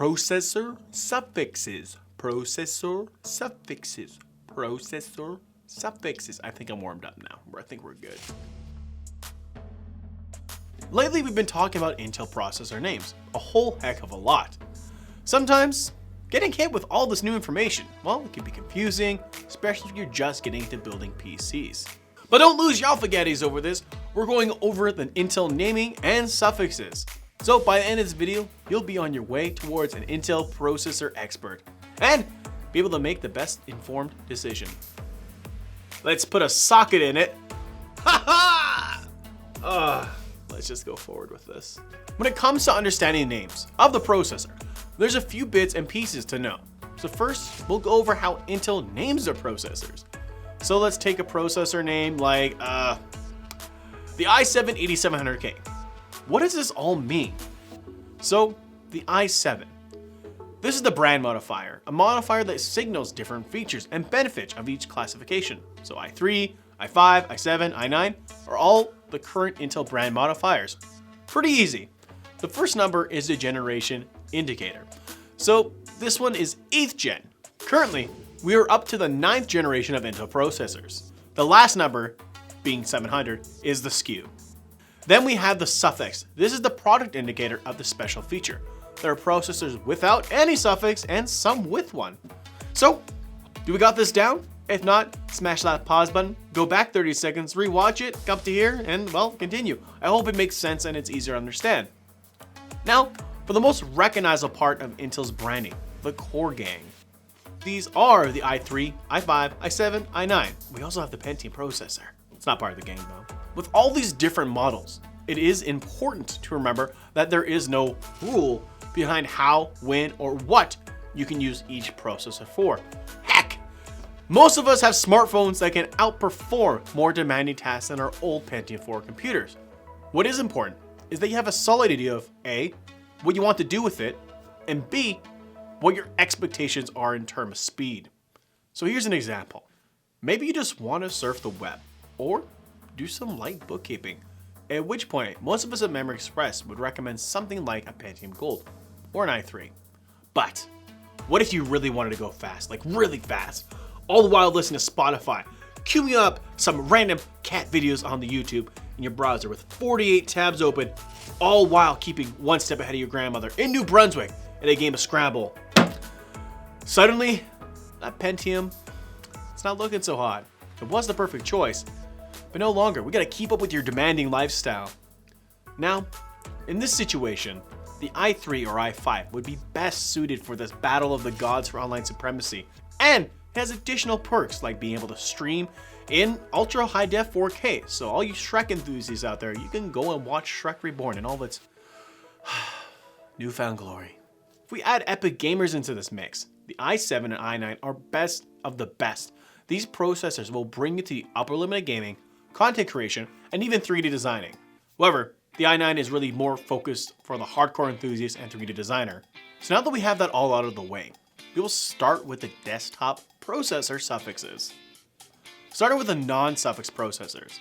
processor suffixes. Processor suffixes. Processor suffixes. I think I'm warmed up now. I think we're good. Lately, we've been talking about Intel processor names, a whole heck of a lot. Sometimes, getting hit with all this new information, well, it can be confusing, especially if you're just getting into building PCs. But don't lose your alpha-gatties over this. We're going over the Intel naming and suffixes. So by the end of this video, you'll be on your way towards an Intel processor expert and be able to make the best informed decision. Let's put a socket in it. Ha ha! Let's just go forward with this. When it comes to understanding names of the processor, there's a few bits and pieces to know. So first, we'll go over how Intel names their processors. So let's take a processor name like the i7-8700K. What does this all mean? So the i7. This is the brand modifier, a modifier that signals different features and benefits of each classification. So i3, i5, i7, i9 are all the current Intel brand modifiers. Pretty easy. The first number is the generation indicator. So this one is 8th gen. Currently, we are up to the 9th generation of Intel processors. The last number, being 700, is the SKU. Then we have the suffix. This is the product indicator of the special feature. There are processors without any suffix and some with one. So, do we got this down? If not, smash that pause button, go back 30 seconds, rewatch it, come to here, and well, continue. I hope it makes sense and it's easier to understand. Now, for the most recognizable part of Intel's branding, the core gang. These are the i3, i5, i7, i9. We also have the Pentium processor. It's not part of the gang though. With all these different models, it is important to remember that there is no rule behind how, when, or what you can use each processor for. Heck, most of us have smartphones that can outperform more demanding tasks than our old Pentium 4 computers. What is important is that you have a solid idea of A, what you want to do with it, and B, what your expectations are in terms of speed. So here's an example. Maybe you just want to surf the web or do some light bookkeeping, at which point most of us at Memory Express would recommend something like a Pentium Gold or an i3. But what if you really wanted to go fast, like really fast, all the while listening to Spotify, queuing up some random cat videos on the YouTube in your browser with 48 tabs open, all while keeping one step ahead of your grandmother in New Brunswick in a game of Scrabble? Suddenly, that Pentium, it's not looking so hot. It was the perfect choice, but no longer. We gotta keep up with your demanding lifestyle. Now, in this situation, the i3 or i5 would be best suited for this battle of the gods for online supremacy, and has additional perks like being able to stream in ultra high def 4K. So all you Shrek enthusiasts out there, you can go and watch Shrek Reborn in all of its newfound glory. If we add epic gamers into this mix, the i7 and i9 are best of the best. These processors will bring you to the upper limit of gaming, content creation, and even 3D designing. However, the i9 is really more focused for the hardcore enthusiast and 3D designer. So now that we have that all out of the way, we will start with the desktop processor suffixes. Starting with the non-suffix processors.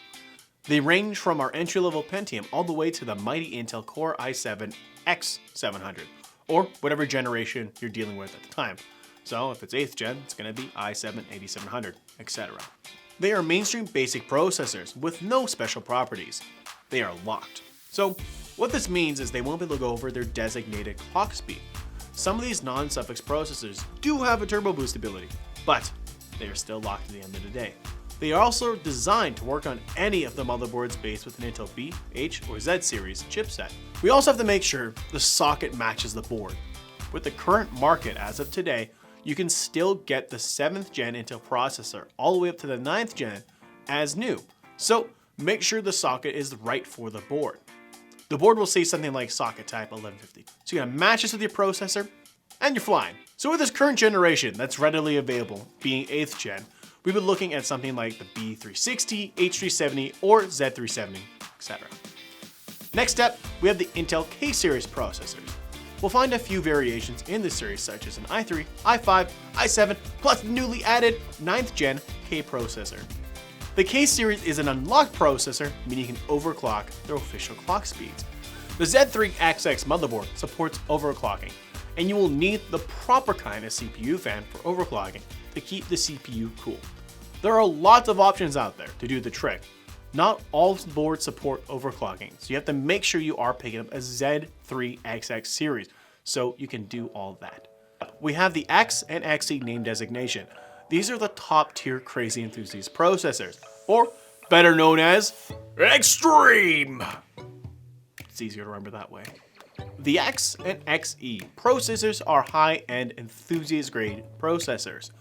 They range from our entry-level Pentium all the way to the mighty Intel Core i7 X700, or whatever generation you're dealing with at the time. So if it's 8th gen, it's going to be i7-8700, etc. They are mainstream basic processors with no special properties. They are locked. So what this means is they won't be able to go over their designated clock speed. Some of these non-suffix processors do have a turbo boost ability, but they are still locked at the end of the day. They are also designed to work on any of the motherboards based with an Intel B, H, or Z series chipset. We also have to make sure the socket matches the board. With the current market as of today, you can still get the 7th gen Intel processor all the way up to the 9th gen as new. So make sure the socket is right for the board. The board will say something like socket type 1150. So you're gonna match this with your processor and you're flying. So with this current generation that's readily available, being 8th gen, we've been looking at something like the B360, H370, or Z370, etc. Next up, we have the Intel K-series processors. We'll find a few variations in this series such as an i3, i5, i7, plus the newly added 9th gen K processor. The K-series is an unlocked processor, meaning you can overclock their official clock speeds. The Z3XX motherboard supports overclocking, and you will need the proper kind of CPU fan for overclocking to keep the CPU cool. There are lots of options out there to do the trick. Not all boards support overclocking, so you have to make sure you are picking up a Z3XX series so you can do all that. We have the X and XE name designation. These are the top tier crazy enthusiast processors, or better known as Extreme. It's easier to remember that way. The X and XE processors are high-end enthusiast grade processors.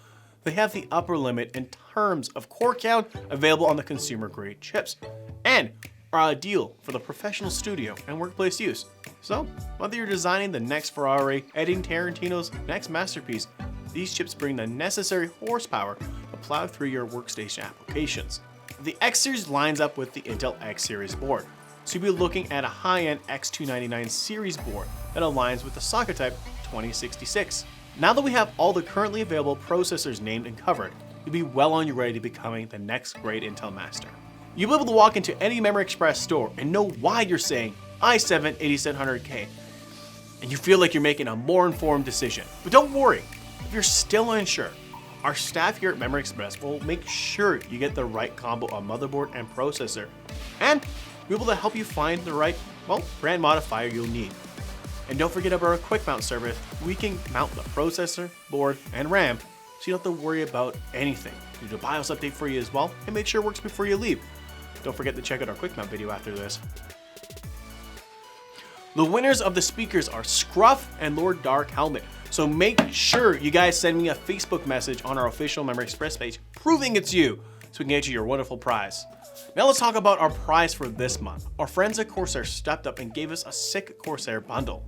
They have the upper limit in terms of core count available on the consumer grade chips, and are ideal for the professional studio and workplace use. So, whether you're designing the next Ferrari, editing Tarantino's next masterpiece, these chips bring the necessary horsepower to plow through your workstation applications. The X series lines up with the Intel X series board, so you'll be looking at a high-end X299 series board that aligns with the socket type 2066. Now that we have all the currently available processors named and covered, you'll be well on your way to becoming the next great Intel master. You'll be able to walk into any Memory Express store and know why you're saying i7 8700K, and you feel like you're making a more informed decision. But don't worry, if you're still unsure, our staff here at Memory Express will make sure you get the right combo of motherboard and processor, and be able to help you find the right, brand modifier you'll need. And don't forget about our quick mount service. We can mount the processor, board, and RAM, so you don't have to worry about anything. We do a BIOS update for you as well, and make sure it works before you leave. Don't forget to check out our quick mount video after this. The winners of the speakers are Scruff and Lord Dark Helmet. So make sure you guys send me a Facebook message on our official Memory Express page proving it's you, so we can get you your wonderful prize. Now let's talk about our prize for this month. Our friends at Corsair stepped up and gave us a sick Corsair bundle.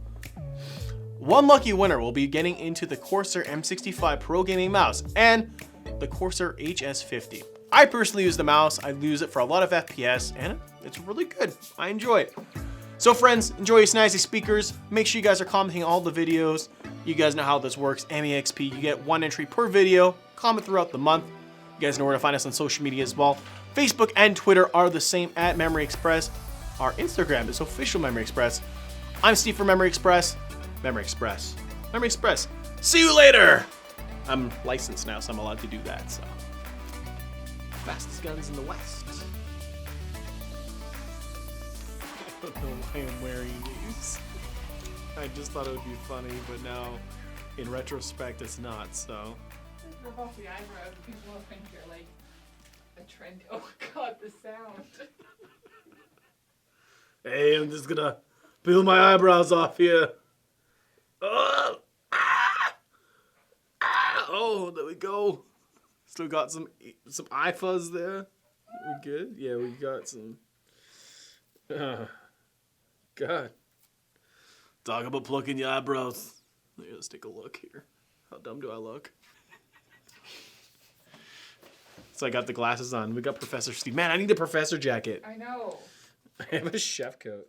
One lucky winner will be getting into the Corsair M65 Pro Gaming Mouse and the Corsair HS50. I personally use the mouse, I use it for a lot of FPS, and it's really good. I enjoy it. So friends, enjoy your snazzy speakers. Make sure you guys are commenting all the videos. You guys know how this works. MEXP, you get 1 entry per video. Comment throughout the month. You guys know where to find us on social media as well. Facebook and Twitter are the same at Memory Express. Our Instagram is official Memory Express. I'm Steve from Memory Express. Memory Express. Memory Express. See you later! I'm licensed now, so I'm allowed to do that, so. Fastest guns in the West. I don't know why I'm wearing these. I just thought it would be funny, but now, in retrospect, it's not, so. Rip off the eyebrows, people will think you're like a trend. Oh god, the sound. Hey, I'm just gonna peel my eyebrows off here. Oh, there we go. Still got some eye fuzz there. We good? Yeah, we got some. God. Talk about plucking your eyebrows. Let's take a look here. How dumb do I look? So I got the glasses on. We got Professor Steve. Man, I need a professor jacket. I know. I have a chef coat.